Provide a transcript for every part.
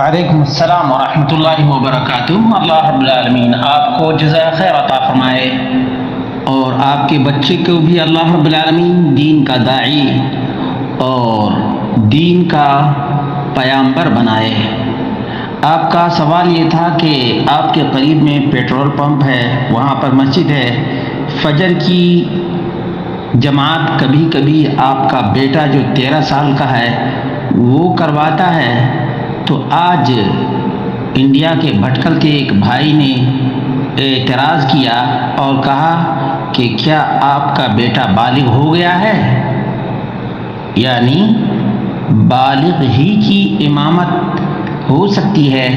وعلیکم السلام ورحمۃ اللہ وبرکاتہ۔ اللہ رب العالمین آپ کو جزائے خیر عطا فرمائے اور آپ کے بچے کو بھی اللہ رب العالمین دین کا داعی اور دین کا پیامبر بنائے۔ آپ کا سوال یہ تھا کہ آپ کے قریب میں پیٹرول پمپ ہے، وہاں پر مسجد ہے، فجر کی جماعت کبھی کبھی آپ کا بیٹا جو 13 سال کا ہے وہ کرواتا ہے، تو آج انڈیا کے بھٹکل کے ایک بھائی نے اعتراض کیا اور کہا کہ کیا آپ کا بیٹا بالغ ہو گیا ہے؟ یعنی بالغ ہی کی امامت ہو سکتی ہے،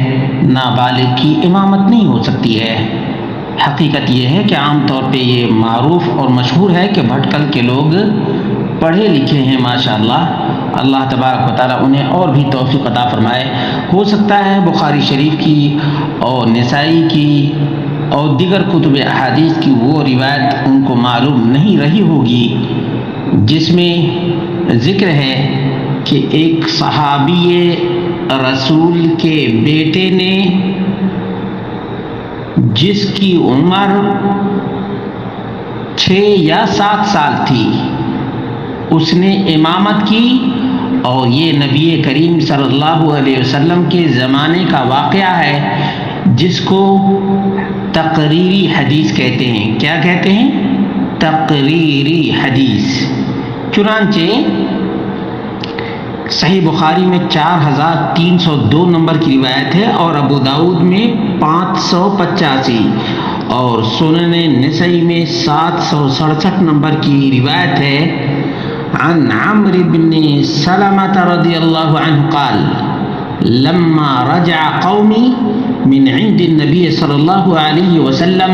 نابالغ کی امامت نہیں ہو سکتی ہے۔ حقیقت یہ ہے کہ عام طور پہ یہ معروف اور مشہور ہے کہ بھٹکل کے لوگ پڑھے لکھے ہیں ماشاءاللہ، اللہ تبارک و تعالیٰ انہیں اور بھی توفیق عطا فرمائے۔ ہو سکتا ہے بخاری شریف کی اور نسائی کی اور دیگر کتب احادیث کی وہ روایت ان کو معلوم نہیں رہی ہوگی جس میں ذکر ہے کہ ایک صحابی رسول کے بیٹے نے، جس کی عمر 6 یا 7 سال تھی، اس نے امامت کی، اور یہ نبی کریم صلی اللہ علیہ وسلم کے زمانے کا واقعہ ہے جس کو تقریری حدیث کہتے ہیں۔ کیا کہتے ہیں؟ تقریری حدیث۔ چنانچہ صحیح بخاری میں 4302 نمبر کی روایت ہے اور ابو داؤد میں 585 اور سنن نسائی میں 767 نمبر کی روایت ہے۔ عن عمرو بن سلمة رضی اللہ عنہ قال لما رجع قومی من عند النبي صلی اللہ علیہ وسلم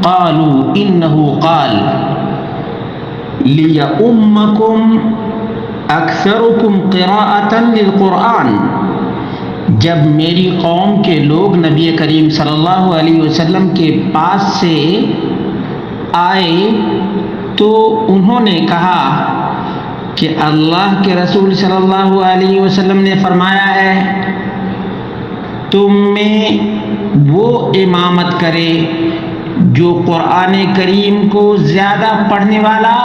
قالوا انه قال ليؤمكم اکثرکم قراءة للقرآن۔ جب میری قوم کے لوگ نبی کریم صلی اللہ علیہ وسلم کے پاس سے آئے تو انہوں نے کہا کہ اللہ کے رسول صلی اللہ علیہ وسلم نے فرمایا ہے تم میں وہ امامت کرے جو قرآن کریم کو زیادہ پڑھنے والا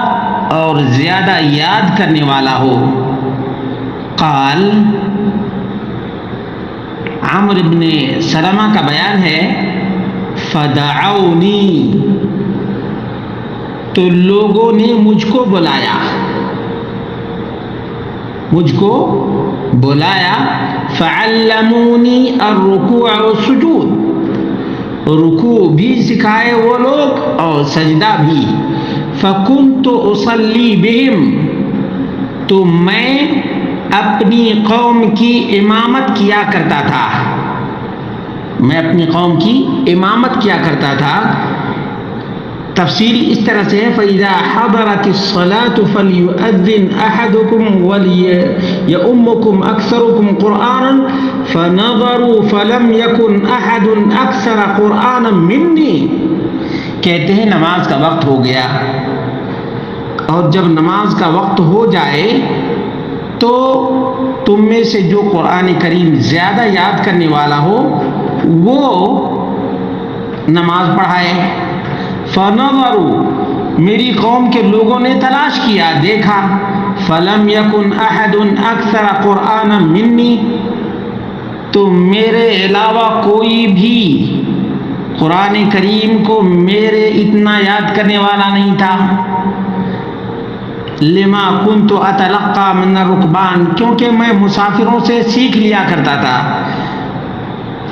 اور زیادہ یاد کرنے والا ہو۔ قال، عمرو بن سلمہ کا بیان ہے، فدعونی، تو لوگوں نے مجھ کو بلایا، فعلمونی الرکوع والسجود، رکوع بھی سکھائے وہ لوگ اور سجدہ بھی۔ فکنت اصلی بہم، تو میں اپنی قوم کی امامت کیا کرتا تھا، تفصیل اس طرح سے ہے، فَإِذَا حَضَرَتِ الصَّلَاةُ فَلْيُؤَذِّنْ أَحَدُكُمْ وَلْيَؤُمَّكُمْ أَكْثَرُكُمْ قُرْآنًا فَنَظَرُوا فَلَمْ يَكُنْ أَحَدٌ أَكْثَرَ قُرْآنًا مِنِّي۔ کہتے ہیں نماز کا وقت ہو گیا، اور جب نماز کا وقت ہو جائے تو تم میں سے جو قرآن کریم زیادہ یاد کرنے والا ہو وہ نماز پڑھائے۔ فنظروا، میری قوم کے لوگوں نے تلاش کیا، دیکھا، فلم یکن احد اکثر قرآنا منی، تو میرے علاوہ کوئی بھی قرآن کریم کو میرے اتنا یاد کرنے والا نہیں تھا۔ لما کنت اتلقى من الرکبان، کیونکہ میں مسافروں سے سیکھ لیا کرتا تھا۔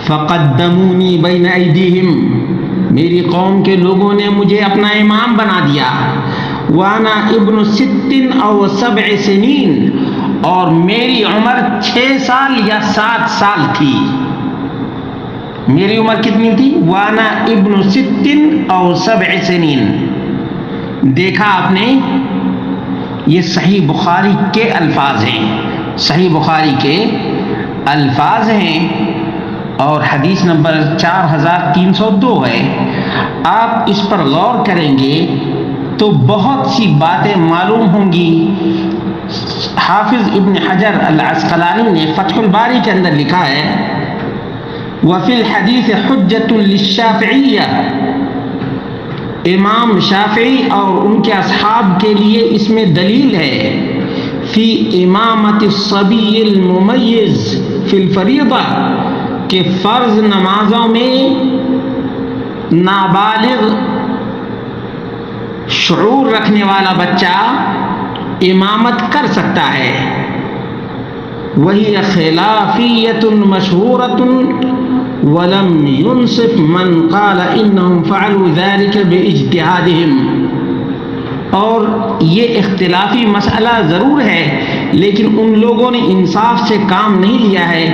فقدمونی بین ایدیہم، میری قوم کے لوگوں نے مجھے اپنا امام بنا دیا۔ وانا ابن 6 او 7 سنین، اور میری عمر 6 سال یا 7 سال تھی۔ میری عمر کتنی تھی؟ وانا ابن 6 او 7 سنین۔ دیکھا آپ نے، یہ صحیح بخاری کے الفاظ ہیں، صحیح بخاری کے الفاظ ہیں، اور حدیث نمبر 4302 ہے۔ آپ اس پر غور کریں گے تو بہت سی باتیں معلوم ہوں گی حافظ ابن حجر العسقلانی نے فتح الباری کے اندر لکھا ہے وفی الحدیث حجۃ للشافعیہ، امام شافعی اور ان کے اصحاب کے لیے اس میں دلیل ہے فی امامت الصبی الممیز فی الفریضہ، کہ فرض نمازوں میں نابالغ شعور رکھنے والا بچہ امامت کر سکتا ہے. وہی خلافیۃ مشہورۃ ولم ينصف من قال انهم فعلوا ذلك باجتهادهم، اور یہ اختلافی مسئلہ ضرور ہے لیکن ان لوگوں نے انصاف سے کام نہیں لیا ہے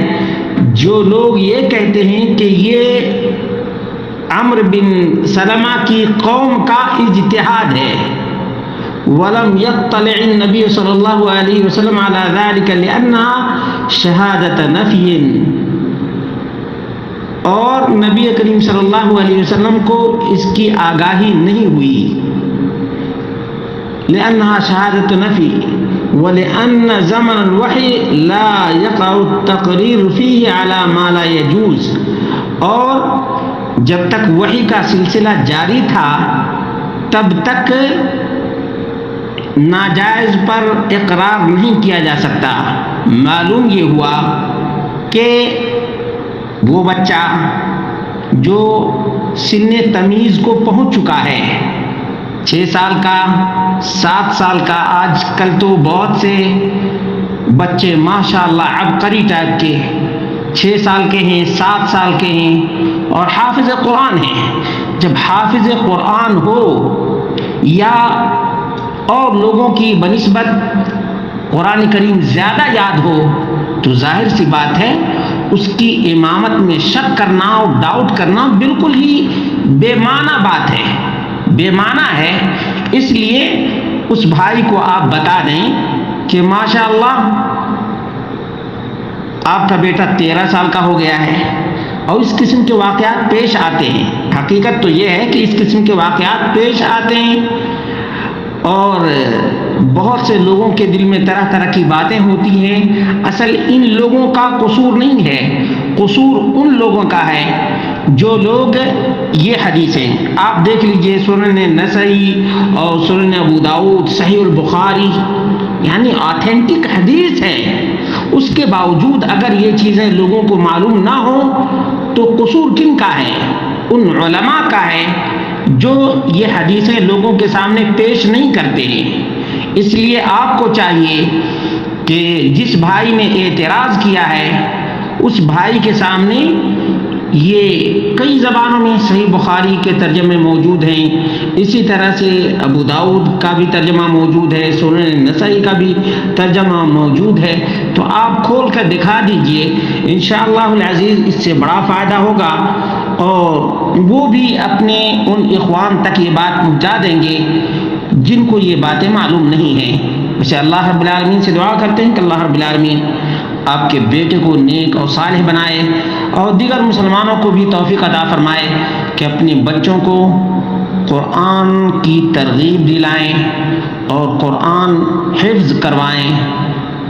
جو لوگ یہ کہتے ہیں کہ یہ عمرو بن سلمہ کی قوم کا اجتہاد ہے. وَلَمْ يَطَّلِعِ النَّبِيُّ صلی اللہ علیہ وسلم عَلَى ذَلِكَ لِأَنَّهَا شَهَادَةَ نَفْيٍ، اور نبی کریم صلی اللہ علیہ وسلم کو اس کی آگاہی نہیں ہوئی. لِأَنَّهَا شَهَادَةُ نَفْيٍ وَلِأَنَّ زَمَنَ الْوَحْيِ لَا يَقَعُ التَّقْرِيرُ فِيهِ عَلَى مَا لَا يَجُوزُ، اور جب تک وحی کا سلسلہ جاری تھا تب تک ناجائز پر اقرار نہیں کیا جا سکتا. معلوم یہ ہوا کہ وہ بچہ جو سن تمیز کو پہنچ چکا ہے، 6 سال کا، 7 سال کا، آج کل تو بہت سے بچے ماشاءاللہ عبقری ٹائپ کے 6 سال کے ہیں، 7 سال کے ہیں اور حافظ قرآن ہیں. جب حافظ قرآن ہو یا اور لوگوں کی بنسبت قرآن کریم زیادہ یاد ہو تو ظاہر سی بات ہے اس کی امامت میں شک کرنا اور ڈاؤٹ کرنا بالکل ہی بے معنی بات ہے، بے معنی ہے. اس لیے اس بھائی کو آپ بتا دیں کہ ماشاءاللہ آپ کا بیٹا 13 سال کا ہو گیا ہے اور اس قسم کے واقعات پیش آتے ہیں. حقیقت تو یہ ہے کہ اس قسم کے واقعات پیش آتے ہیں اور بہت سے لوگوں کے دل میں طرح طرح کی باتیں ہوتی ہیں. اصل ان لوگوں کا قصور نہیں ہے، قصور ان لوگوں کا ہے جو لوگ یہ حدیثیں آپ دیکھ لیجئے سنن نسائی اور سنن ابو داؤد، صحیح البخاری، یعنی آتھینٹک حدیث ہے، اس کے باوجود اگر یہ چیزیں لوگوں کو معلوم نہ ہو تو قصور کن کا ہے؟ ان علماء کا ہے جو یہ حدیثیں لوگوں کے سامنے پیش نہیں کرتے ہیں. اس لیے آپ کو چاہیے کہ جس بھائی نے اعتراض کیا ہے اس بھائی کے سامنے یہ کئی زبانوں میں صحیح بخاری کے ترجمے موجود ہیں، اسی طرح سے ابو داؤد کا بھی ترجمہ موجود ہے، سنن نسائی کا بھی ترجمہ موجود ہے. تو آپ کھول کر دکھا دیجئے، انشاءاللہ العزیز اس سے بڑا فائدہ ہوگا اور وہ بھی اپنے ان اخوان تک یہ بات پہنچا دیں گے جن کو یہ باتیں معلوم نہیں ہیں. ویسے اللہ رب العالمین سے دعا کرتے ہیں کہ اللہ رب العالمین آپ کے بیٹے کو نیک اور صالح بنائے اور دیگر مسلمانوں کو بھی توفیق عطا فرمائے کہ اپنے بچوں کو قرآن کی ترغیب دلائیں اور قرآن حفظ کروائیں،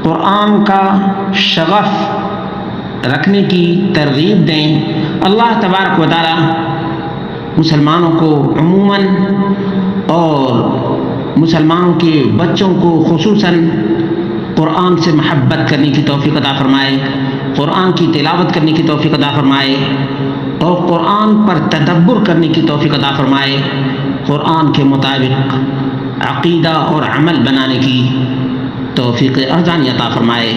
قرآن کا شغف رکھنے کی ترغیب دیں. اللہ تبارک و تعالی مسلمانوں کو عموماً اور مسلمانوں کے بچوں کو خصوصاً قرآن سے محبت کرنے کی توفیق عطا فرمائے، قرآن کی تلاوت کرنے کی توفیق عطا فرمائے اور قرآن پر تدبر کرنے کی توفیق عطا فرمائے، قرآن کے مطابق عقیدہ اور عمل بنانے کی توفیق ارزانی عطا فرمائے.